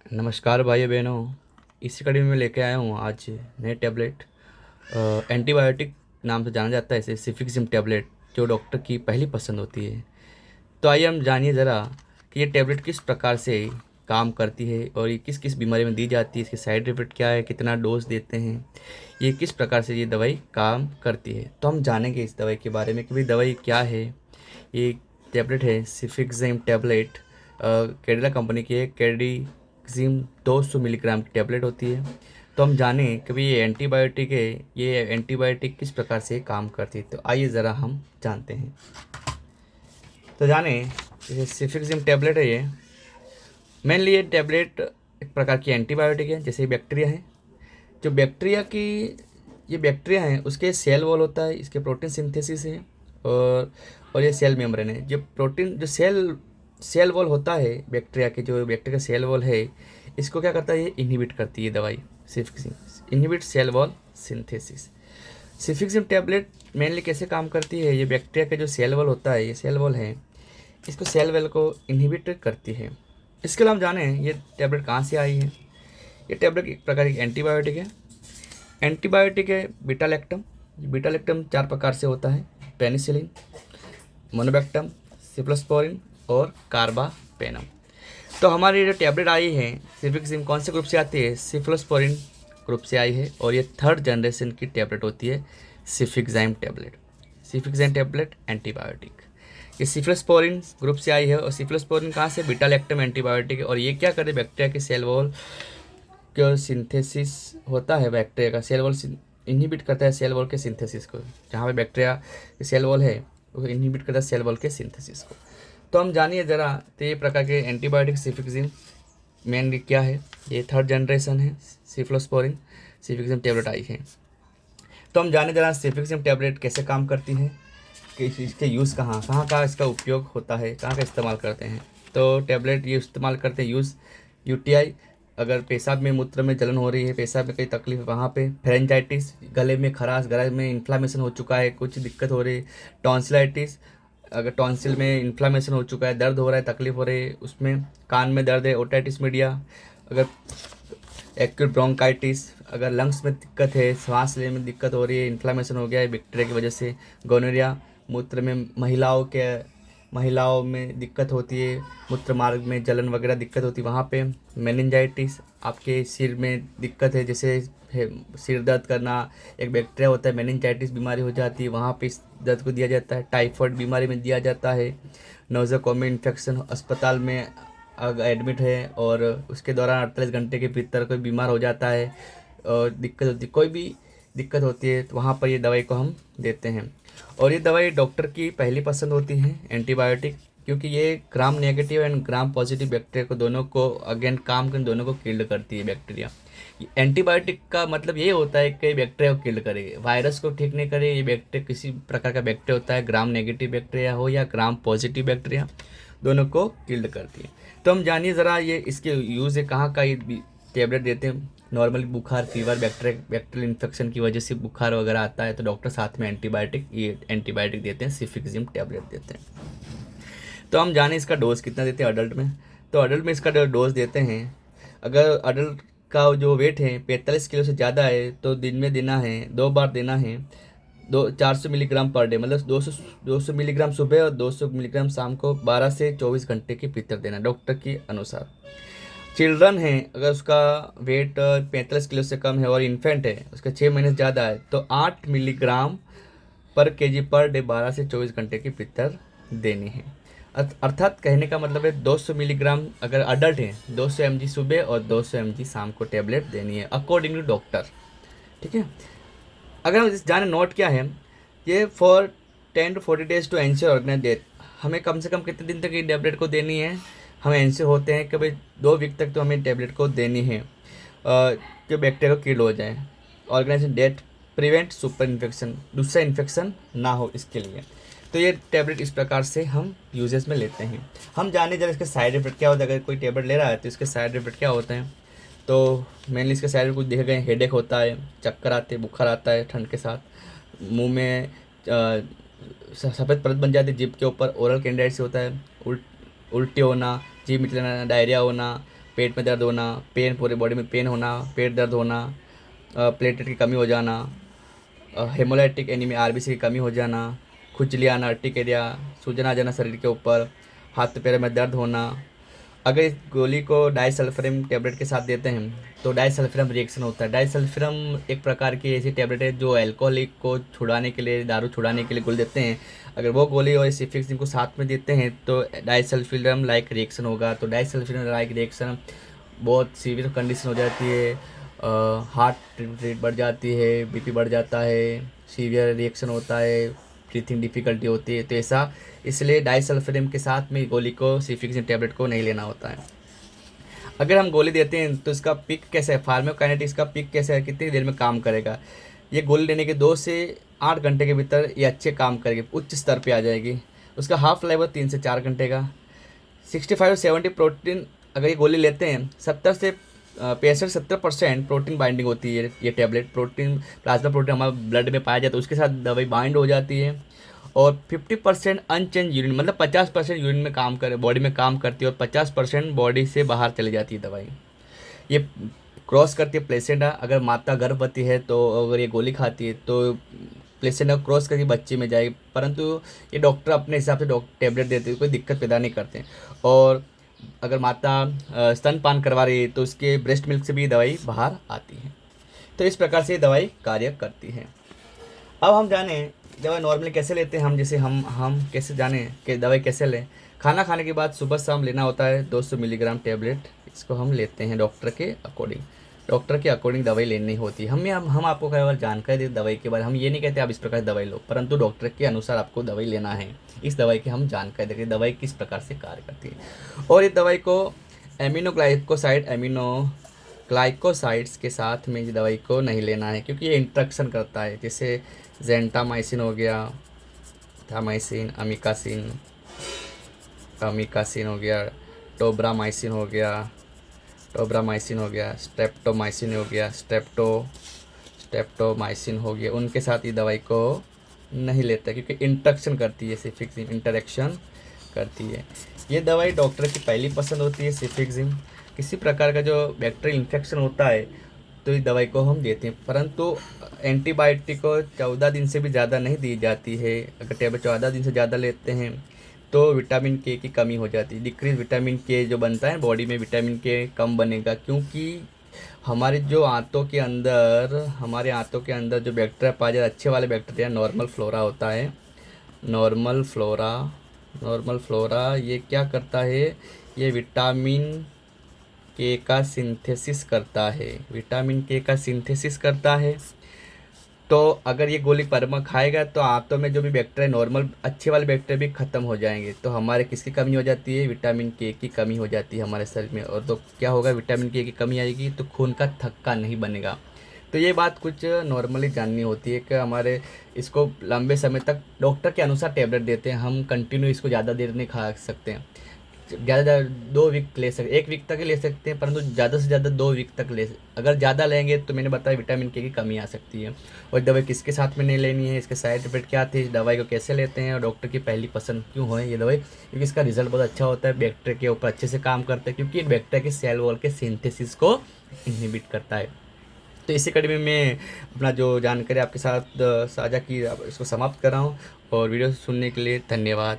नमस्कार भाइयों बहनों। इसी कड़ी में लेके आया हूँ आज नए टैबलेट। एंटीबायोटिक नाम से जाना जाता है इसे, सिफिक्सिम टैबलेट, जो डॉक्टर की पहली पसंद होती है। तो आइए हम जानिए ज़रा कि ये टैबलेट किस प्रकार से काम करती है और ये किस किस बीमारी में दी जाती है, इसके साइड इफ़ेक्ट क्या है, कितना डोज देते हैं, ये किस प्रकार से ये दवाई काम करती है। तो हम जानेंगे इस दवाई के बारे में कि भाई दवाई क्या है। ये टैबलेट है सिफिक्सिम टैबलेट, कैडिला कंपनी की है। कैडिजिम 200 मिलीग्राम की टैबलेट होती है। तो हम जानें कि भाई ये एंटीबायोटिक है, ये एंटीबायोटिक किस प्रकार से काम करती है। तो आइए ज़रा हम जानते हैं। तो जाने ये सिफिक्सिम टैबलेट है। ये मेनली ये टैबलेट एक प्रकार की एंटीबायोटिक है, जैसे बैक्टीरिया है। जो बैक्टीरिया की ये बैक्टीरिया है उसके सेल वॉल होता है, इसके प्रोटीन सिंथेसिस है। और ये सेल मेम्ब्रेन है। जो प्रोटीन जो सेल सेल वॉल होता है बैक्टीरिया के, जो बैक्टीरिया का सेल वॉल है, इसको क्या करता है, ये इनहिबिट करती है दवाई cefixime, inhibit cell wall synthesis. Cefixime tablet mainly कैसे काम करती है, ये बैक्टीरिया का जो सेल वॉल होता है, ये सेल वॉल है, इसको सेल वॉल को इनहिबिट करती है। इसके अलावा हम जाने ये टैबलेट कहाँ से आई है। ये टैबलेट एक प्रकार की एंटीबायोटिक है। एंटीबायोटिक है बीटा लैक्टम। बीटा लैक्टम 4 प्रकार से होता है: पेनिसिलिन, मोनोबैक्टम, सिफ्लोस्पोरिन और कार्बापेनम। तो हमारी जो टैबलेट आई है सिफिक्सिम कौन से ग्रुप से आती है, सिफ्लोस्पोरिन ग्रुप से आई है। और ये 3rd जनरेशन की टैबलेट होती है सिफिक्साइम टैबलेट। सिफिक्साइम टैबलेट एंटीबायोटिक ये सिफ्लोस्पोरिन ग्रुप से आई है। और सिफ्लोस्पोरिन कहाँ से, बीटा लैक्टम एंटीबायोटिक है। और ये क्या करे, बैक्टीरिया के सेल वॉल का सिंथेसिस होता है, बैक्टीरिया का सेल वॉल इनहिबिट करता है सेल वॉल के सिंथेसिस को। जहाँ पे बैक्टीरिया के सेल वॉल है वो इनहिबिट करता है सेल वॉल के सिंथेसिस को। तो हम जानिए ज़रा, तो ये प्रकार के एंटीबायोटिक सिफिक्सिम मेनली क्या है। ये 3rd जनरेशन है सिफ्लोस्पोरिन सिफिक्सिम टैबलेट आई है। तो हम जाने ज़रा सिफिक्सिम टैबलेट कैसे काम करती है, कि इसके यूज़ कहाँ कहाँ का इसका उपयोग होता है, कहाँ का इस्तेमाल करते हैं। तो टैबलेट ये इस्तेमाल करते हैं यूज़ यूटीआई, अगर पेशाब में मूत्र में जलन हो रही है, पेशाब में कोई तकलीफ है वहाँ पे। फेरेंजाइटिस, गले में खराश, गले में इन्फ्लामेशन हो चुका है, कुछ दिक्कत हो रही है। टॉन्सिलाइटिस, अगर टॉन्सिल में इन्फ्लामेशन हो चुका है, दर्द हो रहा है, तकलीफ हो रही है उसमें। कान में दर्द है, ओटाइटिस मीडिया। अगर एक्यूट ब्रोंकाइटिस, अगर लंग्स में दिक्कत है, सांस लेने में दिक्कत हो रही है, इन्फ्लामेशन हो गया है बैक्टीरिया की वजह से। गोनोरिया, मूत्र में महिलाओं में दिक्कत होती है, मूत्र मार्ग में जलन वगैरह दिक्कत होती है वहाँ पे। मेनिंजाइटिस, आपके सिर में दिक्कत है, जैसे सिर दर्द करना, एक बैक्टीरिया होता है मेनिंजाइटिस बीमारी हो जाती है वहाँ पे इस दर्द को दिया जाता है। टाइफाइड बीमारी में दिया जाता है। नोज़ोकोमिया इन्फेक्शन, अस्पताल में अगर एडमिट है और उसके दौरान 48 घंटे के भीतर कोई बीमार हो जाता है और दिक्कत होती है, कोई भी दिक्कत होती है, तो वहाँ पर ये दवाई को हम देते हैं। और ये दवाई डॉक्टर की पहली पसंद होती है एंटीबायोटिक, क्योंकि ये gram negative and gram positive bacteria को दोनों को अगेन काम कर दोनों को किल्ड करती है बैक्टीरिया। एंटीबायोटिक का मतलब ये होता है कि बैक्टीरिया को किल्ड करे, वायरस को ठीक नहीं करे। ये बैक्टीरिया किसी प्रकार का बैक्टीरिया होता है, ग्राम नेगेटिव बैक्टीरिया हो या ग्राम पॉजिटिव बैक्टीरिया, दोनों को किल्ड करती है। तो हम जानिए ज़रा ये इसके यूज़ है, कहाँ का ये टैबलेट देते हैं। नॉर्मली बुखार, फीवर, बैक्टीरियल इन्फेक्शन की वजह से बुखार वगैरह आता है तो डॉक्टर साथ में एंटीबायोटिक देते हैं, सिफिक्सिम टैबलेट देते हैं। तो हम जाने इसका डोज कितना देते हैं अडल्ट में। तो अडल्ट में इसका डोज देते हैं, अगर अडल्ट का जो वेट है 45 किलो से ज़्यादा है तो दिन में देना है, 2 बार देना है, 400 मिलीग्राम पर डे, मतलब 200 मिलीग्राम सुबह और 200 मिलीग्राम शाम को, 12 से 24 घंटे के भीतर देना डॉक्टर के अनुसार। चिल्ड्रन है, अगर उसका वेट 45 किलो से कम है और इन्फेंट है, उसका 6 महीने से ज़्यादा है, तो 8 मिलीग्राम पर केजी पर डे 12 से 24 घंटे के भीतर देनी है। अर्थात कहने का मतलब है 200 मिलीग्राम अगर अडल्ट है, 200 mg सुबह और 200 mg शाम को टैबलेट देनी है अकॉर्डिंग टू डॉक्टर। ठीक है। अगर हम जाने नोट क्या है, ये for 10 to 40 days to ensure organise death, हमें कम से कम कितने दिन तक ये टैबलेट को देनी है, हमें एंश्योर होते हैं कि भाई 2 वीक तक तो हमें टैबलेट को देनी है कि बैक्टीरिया को किल हो जाए, organisation death, prevent super infection, दूसरा इन्फेक्शन ना हो इसके लिए। तो ये टैबलेट इस प्रकार से हम यूजेस में लेते हैं। हम जाने जरा इसके साइड इफेक्ट क्या होता है, अगर कोई टैबलेट ले रहा है तो इसके साइड इफेक्ट क्या होते हैं। तो मेनली इसके साइड कुछ देखे गए, हेडेक होता है, चक्कर आते हैं, बुखार आता है ठंड के साथ, मुंह में सफ़ेद परत बन जाती है जीभ के ऊपर, ओरल कैंडिडाइटिस होता है, उल्टी होना, जीभ मिचलाना, डायरिया होना, पेट में दर्द होना, पेन, पूरे बॉडी में पेन होना, पेट दर्द होना, प्लेटलेट की कमी हो जाना, हेमोलाइटिक एनीमिया आरबीसी की कमी हो जाना, खुजली आना, अर्टिकेरिया, सूजन आ जाना शरीर के ऊपर, हाथ पैर में दर्द होना। अगर इस गोली को डाइसल्फारिम टेबलेट के साथ देते हैं तो डाइसल्फारिम रिएक्शन होता है। डाइसल्फारिम एक प्रकार की ऐसी टेबलेट है जो अल्कोहलिक को छुड़ाने के लिए, दारू छुड़ाने के लिए गोली देते हैं। अगर वो गोली और सिफिक्सिम को साथ में देते हैं तो डाइसल्फारिम लाइक रिएक्शन होगा। तो डाइसल्फारिम लाइक रिएक्शन बहुत सीवियर कंडीशन हो जाती है, हार्ट रेट बढ़ जाती है, बीपी बढ़ जाता है, सीवियर रिएक्शन होता है, ब्रीथिंग डिफ़िकल्टी होती है। तो ऐसा इसलिए डाइसल्फारिम के साथ में गोली को, सिफिक्सिम टैबलेट को नहीं लेना होता है। अगर हम गोली देते हैं तो इसका पिक कैसे है, फार्माकोकाइनेटिक्स का पिक कैसे है, कितनी देर में काम करेगा। ये गोली लेने के 2 से 8 घंटे के भीतर ये अच्छे काम करेगी, उच्च स्तर पे आ जाएगी। उसका हाफ लाइफ 3 से 4 घंटे का। 65 से 70 प्रोटीन, अगर ये गोली लेते हैं 70 से 65-70% प्रोटीन बाइंडिंग होती है। ये टैबलेट प्रोटीन, प्लाज्मा प्रोटीन हमारे ब्लड में पाया जाता है, उसके साथ दवाई बाइंड हो जाती है। और 50% अनचेंज यूरिन, मतलब 50% यूरिन में काम करे, बॉडी में काम करती है, और 50% बॉडी से बाहर चली जाती है दवाई। ये क्रॉस करती है प्लेसेंटा। अगर माता गर्भवती है तो अगर ये गोली खाती है तो प्लेसेंटा क्रॉस करके बच्चे में जाएगी, परंतु ये डॉक्टर अपने हिसाब से टैबलेट देते हैं, कोई दिक्कत पैदा नहीं करते। और अगर माता स्तनपान करवा रही है तो उसके ब्रेस्ट मिल्क से भी दवाई बाहर आती है। तो इस प्रकार से दवाई कार्य करती है। अब हम जाने दवाई नॉर्मली कैसे लेते हैं। हम जैसे हम कैसे जाने कि दवाई कैसे लें। खाना खाने के बाद सुबह शाम लेना होता है 200 मिलीग्राम टैबलेट। इसको हम लेते हैं डॉक्टर के अकॉर्डिंग। डॉक्टर के अकॉर्डिंग दवाई लेनी होती है। हम आपको केवल जानकारी देते दवाई के बारे में। हम ये नहीं कहते आप इस प्रकार से दवाई लो, परंतु डॉक्टर के अनुसार आपको दवाई लेना है। इस दवाई की हम जानकारी देते हैं, दवाई किस प्रकार से कार्य करती है। और इस दवाई को ग्लाइकोसाइड्स के साथ में इस दवाई को नहीं लेना है, क्योंकि ये इंट्रक्शन करता है। जैसे जेंटामाइसिन हो गया, थामाइसिन, अमीकासिन हो गया, टोब्रामाइसिन हो गया, स्ट्रेप्टोमाइसिन हो गया। उनके साथ ये दवाई को नहीं लेता, क्योंकि इंट्रक्शन करती है, सिफिक्सिम इंटरेक्शन करती है। ये दवाई डॉक्टर की पहली पसंद होती है, सिफिक्सिम। किसी प्रकार का जो बैक्टीरियल इन्फेक्शन होता है तो इस दवाई को हम देते हैं, परंतु एंटीबायोटिक को 14 दिन से भी ज़्यादा नहीं दी जाती है। अगर टैबलेट 14 दिन से ज़्यादा लेते हैं तो विटामिन के की कमी हो जाती है। डिक्रीज विटामिन के जो बनता है बॉडी में, विटामिन के कम बनेगा, क्योंकि हमारे आंतों के अंदर जो बैक्टीरिया पाया जाता है, अच्छे वाले बैक्टीरिया नॉर्मल फ्लोरा होता है। नॉर्मल फ्लोरा ये क्या करता है, ये विटामिन के का सिंथेसिस करता है। तो अगर ये गोली परमा खाएगा तो आंतों में जो भी बैक्टीरिया, नॉर्मल अच्छे वाले बैक्टीरिया भी ख़त्म हो जाएंगे। तो हमारे किसकी कमी हो जाती है, विटामिन के की कमी हो जाती है हमारे शरीर में। और तो क्या होगा, विटामिन के की कमी आएगी तो खून का थक्का नहीं बनेगा। तो ये बात कुछ नॉर्मली जाननी होती है कि हमारे इसको लंबे समय तक डॉक्टर के अनुसार टैबलेट देते हैं। हम कंटिन्यू इसको ज़्यादा देर नहीं खा सकते हैं। ज़्यादा 2 वीक ले सकते, 1 वीक तक ही ले सकते हैं, परंतु ज़्यादा से ज़्यादा 2 वीक तक अगर ज़्यादा लेंगे तो मैंने बताया विटामिन के की कमी आ सकती है। और दवाई किसके साथ में नहीं लेनी है, इसके साइड इफेक्ट क्या थे, इस दवाई को कैसे लेते हैं, और डॉक्टर की पहली पसंद क्यों हो ये दवाई, क्योंकि इसका रिजल्ट बहुत अच्छा होता है, बैक्टीरिया के ऊपर अच्छे से काम करता है, क्योंकि बैक्टीरिया के सेल वॉल के सिंथेसिस को इनहिबिट करता है। तो इसी कड़ी में मैं अपना जो जानकारी आपके साथ साझा की इसको समाप्त कर रहा हूँ। और वीडियो सुनने के लिए धन्यवाद।